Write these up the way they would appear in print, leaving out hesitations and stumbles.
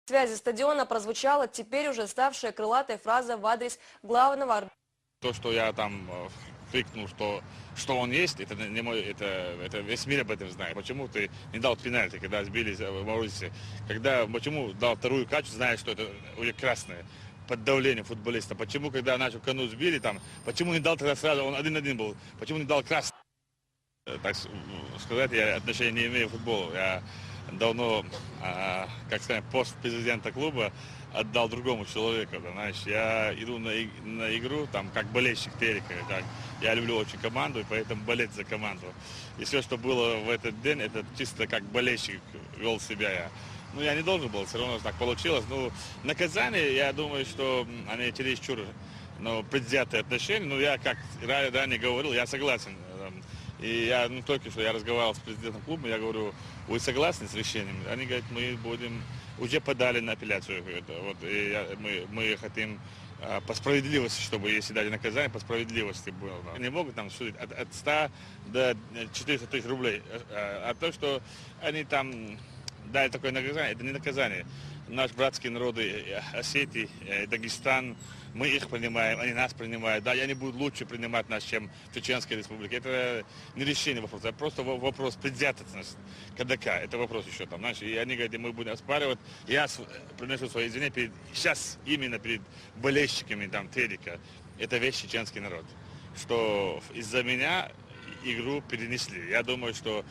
связи стадиона прозвучала теперь уже ставшая крылатой фраза в адрес главного арбитра. То, что я там крикнул, что он есть, это не мой, это весь мир об этом знает. Почему ты не дал пенальти, когда сбили в Маурисии? Почему дал вторую качу, зная, что это уже красное? Под давлением футболиста. Почему, когда начал Кану сбили, там, почему не дал тогда сразу, он 1-1 был, почему не дал красный? Так сказать, я отношения не имею к футболу. Я давно, как сказать, пост президента клуба отдал другому человеку. Да, знаешь, я иду на игру, там, как болельщик Терека. Я люблю очень команду, и поэтому болеть за команду. И все, что было в этот день, это чисто как болельщик вел себя я. Ну, я не должен был, все равно так получилось. Ну, наказание, я думаю, что они чересчур, предвзятые отношения. Ну, я, как ранее говорил, я согласен. И я, только что я разговаривал с президентом клуба, я говорю, вы согласны с решением? Они говорят, мы будем, уже подали на апелляцию. Вот, мы хотим по справедливости, чтобы если дали наказание, по справедливости было. Они могут там судить от 100 до 400 тысяч рублей. А то, что они там дали такое наказание, это не наказание. Наш братские народы, Осетия, Дагестан, мы их принимаем, они нас принимают. Да, и они будут лучше принимать нас, чем в Чеченской республике. Это не решение вопроса, это просто вопрос предвзятости КДК. Это вопрос еще там, знаешь. И они говорят, мы будем оспаривать. Я приношу свои извинения сейчас именно перед болельщиками там Терека. Это весь чеченский народ. Что из-за меня игру перенесли. Я думаю, что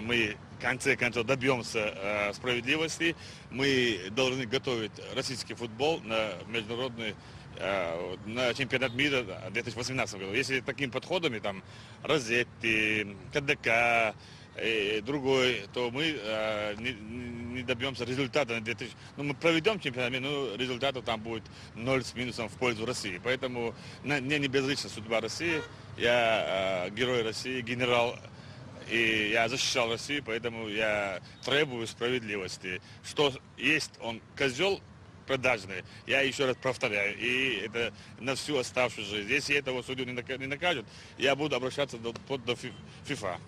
мы в конце концов добьемся справедливости. Мы должны готовить российский футбол на международный, на чемпионат мира в 2018 году. Если такими подходами, там, Розетти, КДК и другой, то мы не добьемся результата на 2000. Ну, мы проведем чемпионат мира, но результатов там будет 0 с минусом в пользу России. Поэтому мне не безразлична судьба России. Я герой России, генерал. И я защищал Россию, поэтому я требую справедливости. Что есть он козел продажный, я еще раз повторяю, и это на всю оставшуюся жизнь. Если этого судью не накажут, я буду обращаться до ФИФА.